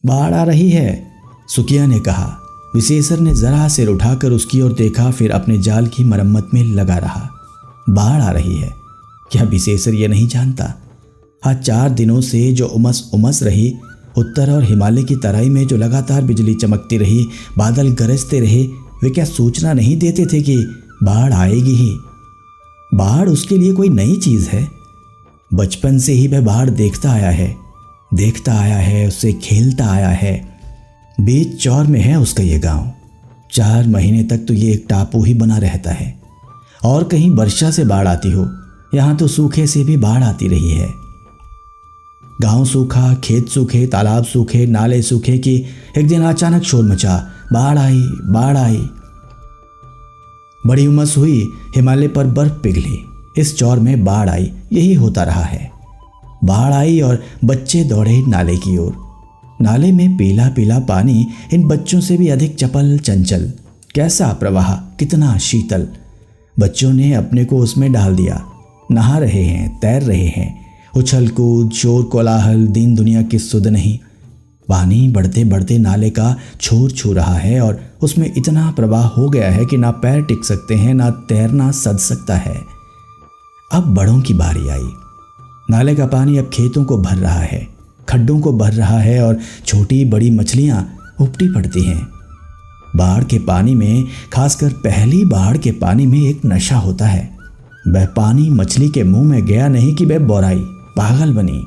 बाढ़ आ रही है, सुकिया ने कहा। विशेषर ने जरा सिर उठाकर उसकी ओर देखा, फिर अपने जाल की मरम्मत में लगा रहा। बाढ़ आ रही है? क्या विशेषर ये नहीं जानता? आज 4 दिनों से जो उमस रही, उत्तर और हिमालय की तराई में जो लगातार बिजली चमकती रही, बादल गरजते रहे, वे क्या सूचना नहीं देते थे कि बाढ़ आएगी ही? बाढ़ उसके लिए कोई नई चीज है। बचपन से ही वह बाढ़ देखता आया है, उससे खेलता आया है। बीच चौर में है उसका ये गांव। 4 महीने तक तो ये एक टापू ही बना रहता है। और कहीं वर्षा से बाढ़ आती हो, यहां तो सूखे से भी बाढ़ आती रही है। गांव सूखा, खेत सूखे, तालाब सूखे, नाले सूखे कि एक दिन अचानक शोर मचा, बाढ़ आई, बाढ़ आई। बड़ी उमस हुई, हिमालय पर बर्फ पिघली, इस चौर में बाढ़ आई। यही होता रहा है। बाढ़ आई और बच्चे दौड़े नाले की ओर। नाले में पीला पीला पानी इन बच्चों से भी अधिक चपल चंचल। कैसा प्रवाह, कितना शीतल। बच्चों ने अपने को उसमें डाल दिया। नहा रहे हैं, तैर रहे हैं। उछल कूद, शोर कोलाहल, दीन दुनिया की सुध नहीं। पानी बढ़ते बढ़ते नाले का छोर छू रहा है और उसमें इतना प्रवाह हो गया है कि ना पैर टिक सकते हैं, ना तैरना सध सकता है। अब बड़ों की बारी आई। नाले का पानी अब खेतों को भर रहा है, खड्डों को भर रहा है और छोटी बड़ी मछलियां उपटी पड़ती हैं। बाढ़ के पानी में, खासकर पहली बाढ़ के पानी में एक नशा होता है। वह पानी मछली के मुंह में गया नहीं कि वह बौराई, पागल बनी।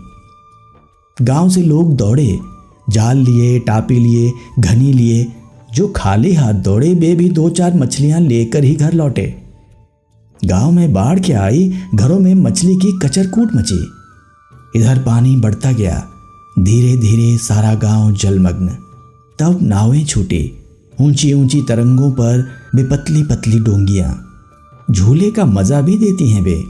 गांव से लोग दौड़े, जाल लिए, टापी लिए, घनी लिए। जो खाली हाथ दौड़े वे भी 2-4 मछलियां लेकर ही घर लौटे। गांव में बाढ़ क्या आई, घरों में मछली की कचरकूट मची। इधर पानी बढ़ता गया, धीरे धीरे सारा गांव जलमग्न। तब नावें छूटी, ऊंची ऊंची तरंगों पर बेपतली पतली डोंगियां। झूले का मजा भी देती हैं वे।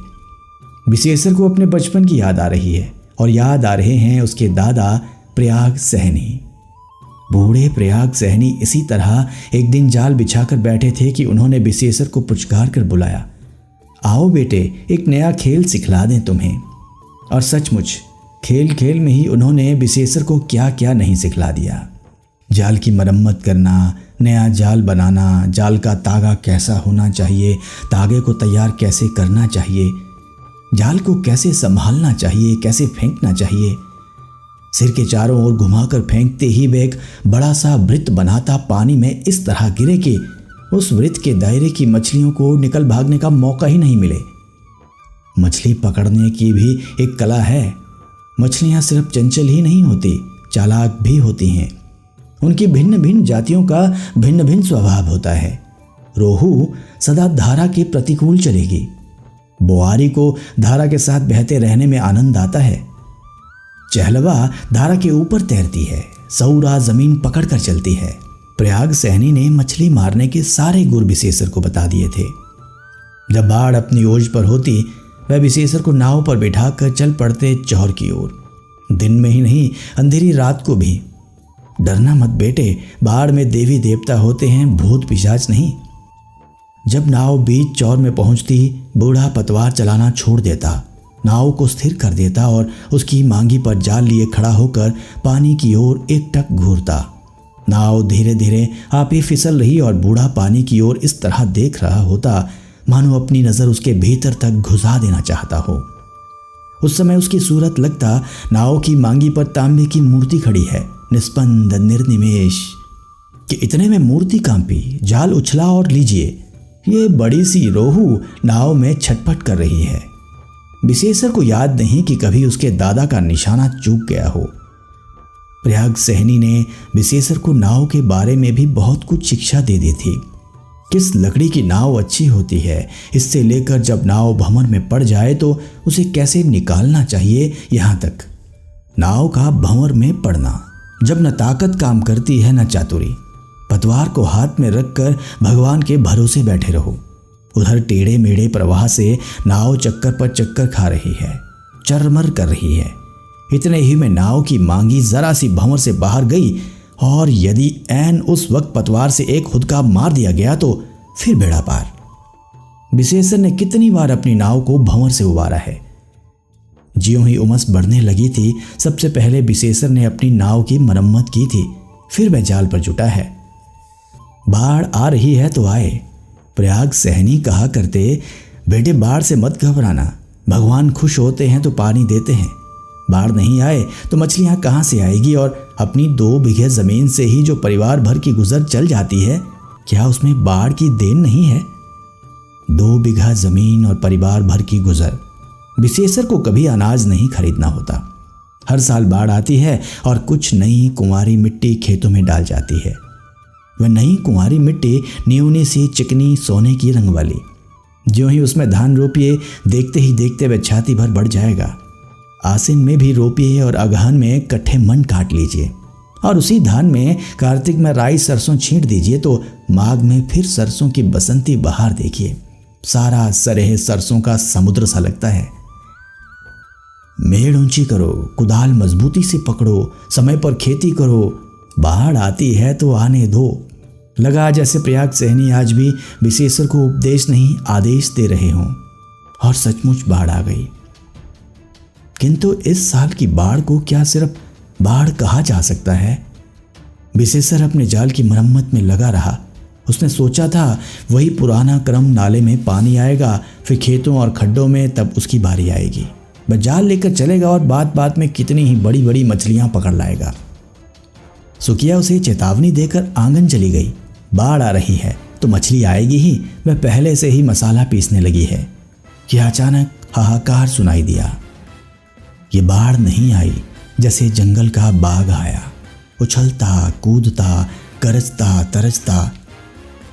विशेषर को अपने बचपन की याद आ रही है और याद आ रहे हैं उसके दादा प्रयाग सहनी। बूढ़े प्रयाग सहनी इसी तरह एक दिन जाल बिछाकर बैठे थे कि उन्होंने विशेषर को पुचकार कर बुलाया, आओ बेटे, एक नया खेल सिखला दें तुम्हें। और सचमुच खेल खेल में ही उन्होंने विशेषर को क्या क्या नहीं सिखला दिया। जाल की मरम्मत करना, नया जाल बनाना, जाल का तागा कैसा होना चाहिए, तागे को तैयार कैसे करना चाहिए, जाल को कैसे संभालना चाहिए, कैसे फेंकना चाहिए। सिर के चारों ओर घुमाकर फेंकते ही वे एक बड़ा सा वृत्त बनाता पानी में इस तरह गिरे कि उस वृत्त के दायरे की मछलियों को निकल भागने का मौका ही नहीं मिले। मछली पकड़ने की भी एक कला है। मछलियां सिर्फ चंचल ही नहीं होती, चालाक भी होती हैं। उनकी भिन्न भिन्न जातियों का भिन्न भिन्न स्वभाव होता है। रोहू सदा धारा के प्रतिकूल चलेगी। बोआरी को धारा के साथ बहते रहने में आनंद आता है। चहलवा धारा के ऊपर तैरती है, सौरा जमीन पकड़ कर चलती है। प्रयाग सहनी ने मछली मारने के सारे गुर विशेषर को बता दिए थे। जब बाढ़ अपनी ओज पर होती, वह विशेषर को नाव पर बिठाकर चल पड़ते चौर की ओर। दिन में ही नहीं, अंधेरी रात को भी। डरना मत बेटे, बाढ़ में देवी देवता होते हैं, भूत पिशाच नहीं। जब नाव बीच चौर में पहुंचती, बूढ़ा पतवार चलाना छोड़ देता, नाव को स्थिर कर देता और उसकी मांगी पर जाल लिए खड़ा होकर पानी की ओर एकटक घूरता। नाव धीरे धीरे आप ही फिसल रही और बूढ़ा पानी की ओर इस तरह देख रहा होता मानो अपनी नजर उसके भीतर तक घुसा देना चाहता हो। उस समय उसकी सूरत लगता नाव की मांगी पर तांबे की मूर्ति खड़ी है, निस्पंद निर्निमेष। कि इतने में मूर्ति कांपी, जाल उछला और लीजिए, ये बड़ी सी रोहू नाव में छटपट कर रही है। विशेषर को याद नहीं कि कभी उसके दादा का निशाना चूक गया हो। प्रयाग सहनी ने विशेषर को नाव के बारे में भी बहुत कुछ शिक्षा दे दी थी। किस लकड़ी की नाव अच्छी होती है, इससे लेकर जब नाव भंवर में पड़ जाए तो उसे कैसे निकालना चाहिए, यहाँ तक नाव का भंवर में पड़ना, जब न ताकत काम करती है न चातुरी। पतवार को हाथ में रखकर भगवान के भरोसे बैठे रहो। उधर टेढ़े मेढ़े प्रवाह से नाव चक्कर पर चक्कर खा रही है, चरमर कर रही है। इतने ही में नाव की मांगी जरा सी भंवर से बाहर गई और यदि ऐन उस वक्त पतवार से एक खुदका मार दिया गया तो फिर बेड़ा पार। विशेषर ने कितनी बार अपनी नाव को भंवर से उबारा है। ज्यों ही उमस बढ़ने लगी थी, सबसे पहले विशेषर ने अपनी नाव की मरम्मत की थी, फिर वह जाल पर जुटा है। बाढ़ आ रही है तो आए। प्रयाग सहनी कहा करते, बेटे बाढ़ से मत घबराना, भगवान खुश होते हैं तो पानी देते हैं। बाढ़ नहीं आए तो मछलियां कहाँ से आएगी, और अपनी 2 बीघे जमीन से ही जो परिवार भर की गुजर चल जाती है, क्या उसमें बाढ़ की देन नहीं है? 2 बीघा जमीन और परिवार भर की गुजर। विशेषर को कभी अनाज नहीं खरीदना होता। हर साल बाढ़ आती है और कुछ नई कुंवारी मिट्टी खेतों में डाल जाती है। वह नई कुंवारी मिट्टी न्यूनी सी चिकनी सोने की रंग वाली। ज्यों ही उसमें धान रोपिए, देखते ही देखते वह छाती भर बढ़ जाएगा। आसिन में भी रोपिए और अगहन में कट्ठे मन काट लीजिए, और उसी धान में कार्तिक में राई सरसों छींट दीजिए तो माघ में फिर सरसों की बसंती बहार देखिए। सारा सरेह सरसों का समुद्र सा लगता है। मेड़ ऊंची करो, कुदाल मजबूती से पकड़ो, समय पर खेती करो, बाढ़ आती है तो आने दो। लगा जैसे प्रयाग सहनी आज भी विशेषर को उपदेश नहीं आदेश दे रहे हों। और सचमुच बाढ़ आ गई। किंतु इस साल की बाढ़ को क्या सिर्फ बाढ़ कहा जा सकता है? विशेषर अपने जाल की मरम्मत में लगा रहा। उसने सोचा था वही पुराना क्रम, नाले में पानी आएगा, फिर खेतों और खड्डों में, तब उसकी बारी आएगी। वह जाल लेकर चलेगा और बात बात में कितनी ही बड़ी बड़ी मछलियां पकड़ लाएगा। सुकिया उसे चेतावनी देकर आंगन चली गई। बाढ़ आ रही है तो मछली आएगी ही। वह पहले से ही मसाला पीसने लगी है कि अचानक हाहाकार सुनाई दिया। ये बाढ़ नहीं आई, जैसे जंगल का बाघ आया, उछलता कूदता गरजता तरजता।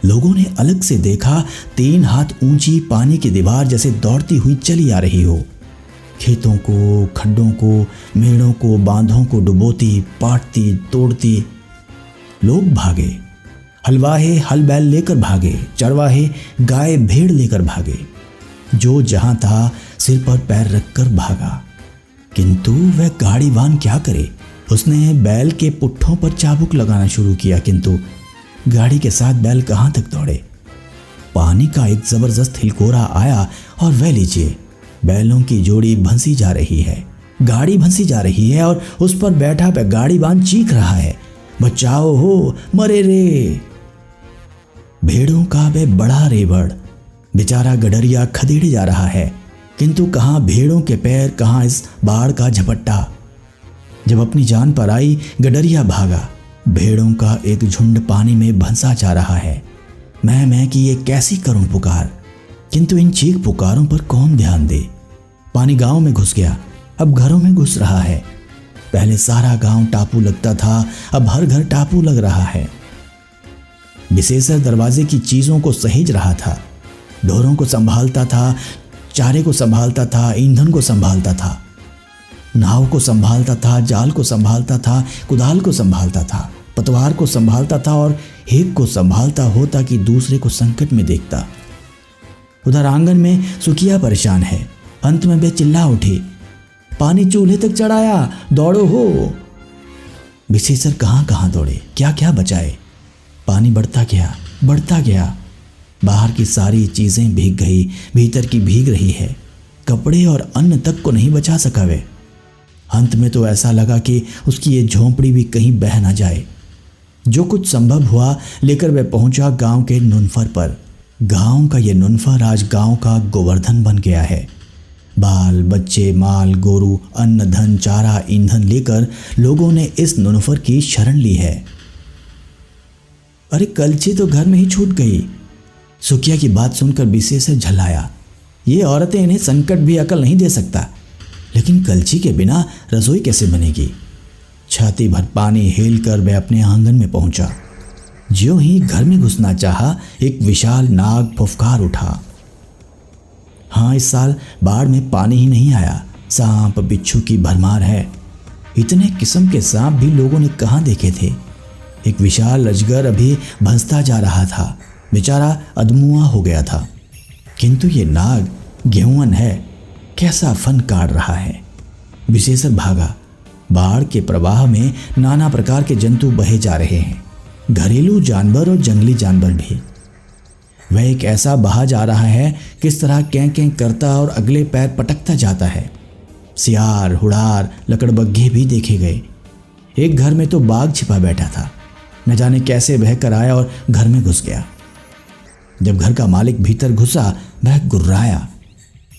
लोगों ने अलग से देखा 3 हाथ ऊंची पानी की दीवार जैसे दौड़ती हुई चली आ रही हो। खेतों को, खड्डों को, मेड़ों को, बांधों को डुबोती, पाटती, तोड़ती। लोग भागे, हलवाहे हल बैल लेकर भागे, चरवाहे गाय भेड़ लेकर भागे। जो जहां था सिर पर पैर रखकर भागा। किंतु वह गाड़ीवान क्या करे? उसने बैल के पुट्ठों पर चाबुक लगाना शुरू किया, किंतु गाड़ी के साथ बैल कहां तक दौड़े। पानी का एक जबरदस्त हिलकोरा आया और वह लीजिए, बैलों की जोड़ी भंसी जा रही है, गाड़ी भंसी जा रही है, और उस पर बैठा गाड़ीवान चीख रहा है, बचाओ हो, मरे रे। भेड़ों का वह बड़ा रेवड़, बेचारा गडरिया खदेड़े जा रहा है, किंतु कहाँ भेड़ों के पैर, कहाँ इस बाढ़ का झपट्टा। जब अपनी जान पर आई, गडरिया भागा। भेड़ों का एक झुंड पानी में भंसा जा रहा है। मैं कि ये कैसी करूं पुकार, किंतु इन चीख पुकारों पर कौन ध्यान दे। पानी गांव में घुस गया, अब घरों में घुस रहा है। पहले सारा गांव टापू लगता था, अब हर घर टापू लग रहा है। विशेषर दरवाजे की चीजों को सहेज रहा था, ढोरों को संभालता था, चारे को संभालता था, ईंधन को संभालता था, नाव को संभालता था, जाल को संभालता था, कुदाल को संभालता था, पतवार को संभालता था, और एक को संभालता हो ताकि दूसरे को संकट में देखता। उधर आंगन में सुकिया परेशान है। अंत में वे चिल्ला उठी, पानी चूल्हे तक चढ़ाया, दौड़ो हो। विशेषर कहां कहां दौड़े, क्या क्या बचाए। पानी बढ़ता गया। बाहर की सारी चीजें भीग गई, भीतर की भीग रही है। कपड़े और अन्न तक को नहीं बचा सका वे। अंत में तो ऐसा लगा कि उसकी ये झोंपड़ी भी कहीं बह ना जाए। जो कुछ संभव हुआ लेकर वह पहुंचा गांव के नुनफर पर। गांव का ये नुनफर आज गांव का गोवर्धन बन गया है। बाल बच्चे, माल गोरू, अन्न धन, चारा, ईंधन लेकर लोगों ने इस नुनफर की शरण ली है। अरे कलछी तो घर में ही छूट गई। सुकिया की बात सुनकर विशेषर झल्लाया। ये औरतें इन्हें संकट भी अकल नहीं दे सकता, लेकिन कलछी के बिना रसोई कैसे बनेगी। छाती भर पानी हेल कर वह अपने आंगन में पहुंचा। ज्यों ही घर में घुसना चाहा, एक विशाल नाग फुफकार उठा। हाँ, इस साल बाढ़ में पानी ही नहीं आया, सांप बिच्छू की भरमार है। इतने किस्म के सांप भी लोगों ने कहाँ देखे थे। एक विशाल अजगर अभी भंसता जा रहा था, बेचारा अधमुआ हो गया था। किंतु ये नाग गेहूं है, कैसा फन काट रहा है। विशेषर भागा। बाढ़ के प्रवाह में नाना प्रकार के जंतु बहे जा रहे हैं, घरेलू जानवर और जंगली जानवर भी। वह एक ऐसा बहा जा रहा है, किस तरह कैं कैं करता और अगले पैर पटकता जाता है। सियार, हुड़ार, लकड़बग्घे भी देखे गए। एक घर में तो बाघ छिपा बैठा था। न जाने कैसे बह कर आया और घर में घुस गया। जब घर का मालिक भीतर घुसा, वह गुर्राया।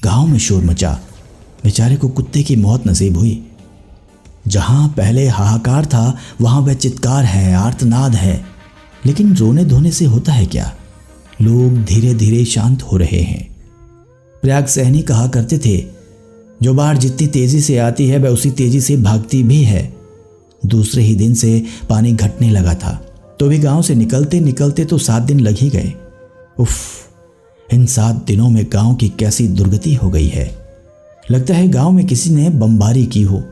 गांव में शोर मचा। बेचारे को कुत्ते की मौत नसीब हुई। जहां पहले हाहाकार था वहां वह चित्कार है, आर्तनाद है। लेकिन रोने धोने से होता है क्या? लोग धीरे धीरे शांत हो रहे हैं। प्रयाग सहनी कहा करते थे, जो बाढ़ जितनी तेजी से आती है वह उसी तेजी से भागती भी है। दूसरे ही दिन से पानी घटने लगा था, तो भी गांव से निकलते निकलते तो 7 दिन लग ही गए। उफ, इन 7 दिनों में गांव की कैसी दुर्गति हो गई है। लगता है गांव में किसी ने बमबारी की हो।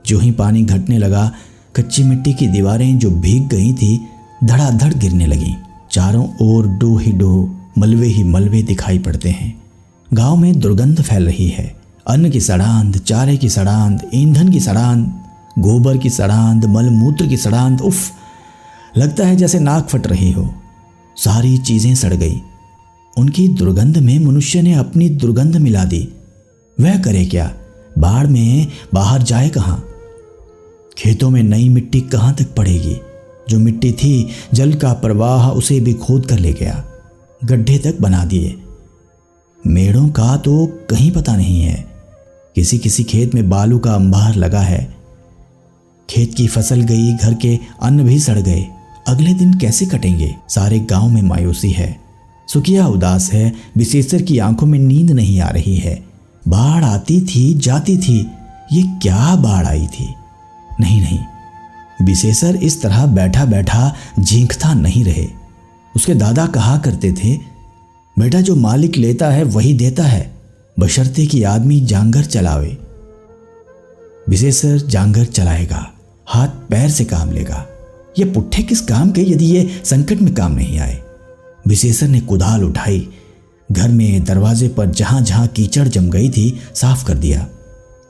जो ही पानी घटने लगा, कच्ची मिट्टी की दीवारें जो भीग गई थी धड़ाधड़ गिरने लगीं। चारों ओर डो ही डो, मलबे ही मलबे दिखाई पड़ते हैं। गांव में दुर्गंध फैल रही है। अन्न की सड़ांध, चारे की सड़ांध, ईंधन की सड़ांध, गोबर की सड़ांध, मलमूत्र की सड़ांध। उफ, लगता है जैसे नाक फट रही हो। सारी चीजें सड़ गई। उनकी दुर्गंध में मनुष्य ने अपनी दुर्गंध मिला दी। वह करे क्या? बाढ़ में बाहर जाए कहां? खेतों में नई मिट्टी कहां तक पड़ेगी? जो मिट्टी थी, जल का प्रवाह उसे भी खोद कर ले गया, गड्ढे तक बना दिए। मेड़ों का तो कहीं पता नहीं है। किसी किसी खेत में बालू का अंबार लगा है। खेत की फसल गई, घर के अन्न भी सड़ गए। अगले दिन कैसे कटेंगे? सारे गांव में मायूसी है। सुखिया उदास है। विशेषर की आंखों में नींद नहीं आ रही है। बाढ़ आती थी, जाती थी। ये क्या बाढ़ आई थी? नहीं नहीं, विशेषर इस तरह बैठा बैठा झींकता नहीं रहे। उसके दादा कहा करते थे, बेटा जो मालिक लेता है वही देता है, बशर्ते कि आदमी जांगर चलावे। विशेषर जांगर चलाएगा, हाथ पैर से काम लेगा। ये पुट्ठे किस काम के यदि ये संकट में काम नहीं आए। विशेषर ने कुदाल उठाई। घर में दरवाजे पर जहां जहां कीचड़ जम गई थी साफ कर दिया।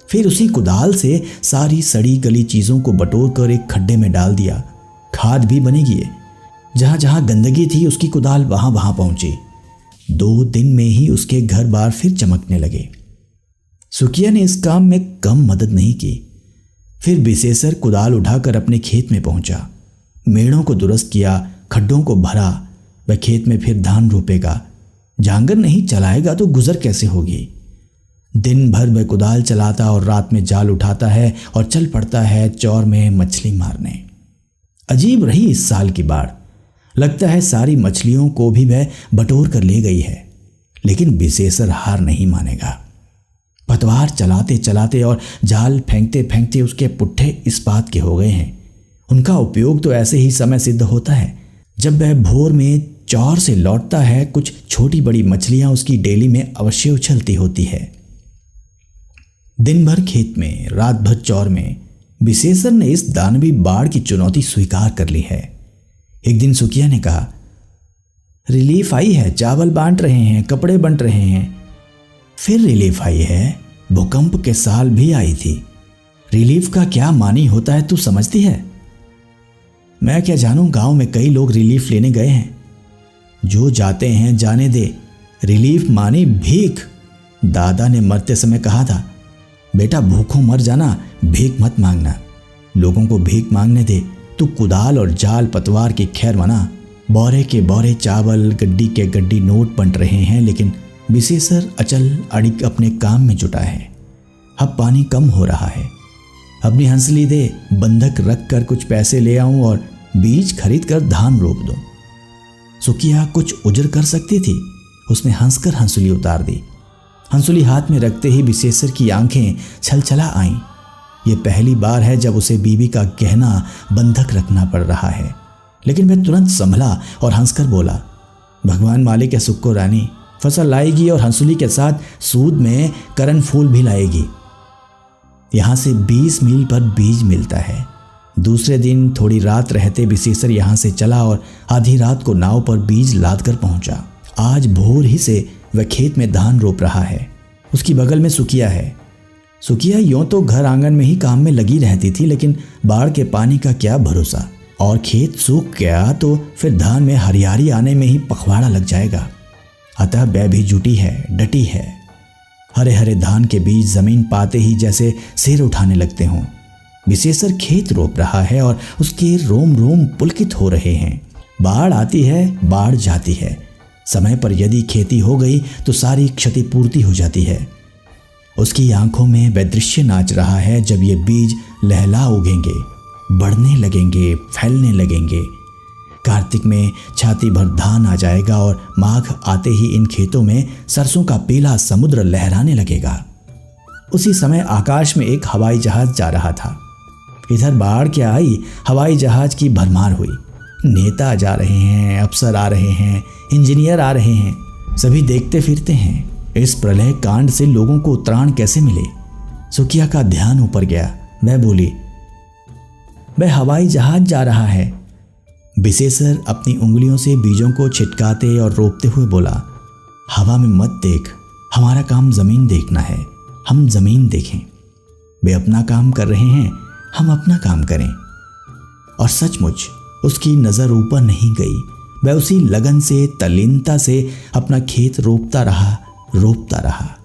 फिर उसी कुदाल से सारी सड़ी गली चीजों को बटोर कर एक खड्डे में डाल दिया। खाद भी बनेगी। जहां जहां गंदगी थी उसकी कुदाल वहां वहां पहुंची। 2 दिन में ही उसके घर बार फिर चमकने लगे। सुखिया ने इस काम में कम मदद नहीं की। फिर विशेषर कुदाल उठाकर अपने खेत में पहुंचा। मेड़ों को दुरुस्त किया, खड्डों को भरा। वह खेत में फिर धान रोपेगा। जांगर नहीं चलाएगा तो गुजर कैसे होगी? दिन भर वह कुदाल चलाता और रात में जाल उठाता है और चल पड़ता है चौर में मछली मारने। अजीब रही इस साल की बाढ़। लगता है सारी मछलियों को भी वह बटोर कर ले गई है। लेकिन विशेषर हार नहीं मानेगा। पतवार चलाते चलाते और जाल फेंकते फेंकते उसके पुट्ठे इस बात के हो गए हैं। उनका उपयोग तो ऐसे ही समय सिद्ध होता है। जब वह भोर में चौर से लौटता है, कुछ छोटी बड़ी मछलियां उसकी डेली में अवश्य उछलती होती है। दिन भर खेत में, रात भर चौर में विशेषर ने इस दानवी बाढ़ की चुनौती स्वीकार कर ली है। एक दिन सुखिया ने कहा, रिलीफ आई है, चावल बांट रहे हैं, कपड़े बंट रहे हैं। फिर रिलीफ आई है? भूकंप के साल भी आई थी। रिलीफ का क्या मानी होता है तू समझती है? मैं क्या जानूं, गांव में कई लोग रिलीफ लेने गए हैं। जो जाते हैं जाने दे। रिलीफ मानी भीख। दादा ने मरते समय कहा था, बेटा भूखों मर जाना, भीख मत मांगना। लोगों को भीख मांगने दे। तू कुदाल और जाल पतवार की खैर मना। बोरे के बोरे चावल, गड्डी के गड्डी नोट बंट रहे हैं, लेकिन विशेषर अचल अड़िग अपने काम में जुटा है। अब पानी कम हो रहा है। अपनी हंसली दे, बंधक रख कर कुछ पैसे ले आऊं और बीज खरीद कर धान रोप दूं। सुखिया कुछ उजर कर सकती थी। उसने हंसकर हंसुली उतार दी। हंसुली हाथ में रखते ही विशेषर की आंखें छलछला आईं। ये पहली बार है जब उसे बीवी का गहना बंधक रखना पड़ रहा है। लेकिन वह तुरंत संभला और हंसकर बोला, भगवान मालिक है सुक्को रानी, फसल लाएगी और हंसुली के साथ सूद में करण फूल भी लाएगी। यहाँ से 20 मील पर बीज मिलता है। दूसरे दिन थोड़ी रात रहते विशेषर यहाँ से चला और आधी रात को नाव पर बीज लाद कर पहुंचा। आज भोर ही से वह खेत में धान रोप रहा है। उसकी बगल में सुखिया है। सुखिया यूं तो घर आंगन में ही काम में लगी रहती थी, लेकिन बाढ़ के पानी का क्या भरोसा, और खेत सूख गया तो फिर धान में हरियाली आने में ही पखवाड़ा लग जाएगा। अतः वह भी जुटी है, डटी है। हरे हरे धान के बीज जमीन पाते ही जैसे सिर उठाने लगते हों। विशेषर खेत रोप रहा है और उसके रोम रोम पुलकित हो रहे हैं। बाढ़ आती है, बाढ़ जाती है। समय पर यदि खेती हो गई तो सारी क्षतिपूर्ति हो जाती है। उसकी आंखों में वह दृश्य नाच रहा है जब ये बीज लहला उगेंगे, बढ़ने लगेंगे, फैलने लगेंगे। कार्तिक में छाती भर धान आ जाएगा और माघ आते ही इन खेतों में सरसों का पीला समुद्र लहराने लगेगा। उसी समय आकाश में एक हवाई जहाज जा रहा था। इधर बाढ़ क्या आई, हवाई जहाज की भरमार हुई। नेता जा रहे हैं, अफसर आ रहे हैं, इंजीनियर आ रहे हैं, सभी देखते फिरते हैं। इस प्रलय कांड से लोगों को त्राण कैसे मिले? सुखिया का ध्यान ऊपर गया। वह बोली, वह हवाई जहाज जा रहा है। विशेषर अपनी उंगलियों से बीजों को छिटकाते और रोपते हुए बोला, हवा में मत देख, हमारा काम जमीन देखना है, हम जमीन देखें। वे अपना काम कर रहे हैं, हम अपना काम करें। और सचमुच उसकी नजर ऊपर नहीं गई। वह उसी लगन से, तल्लीनता से अपना खेत रोपता रहा।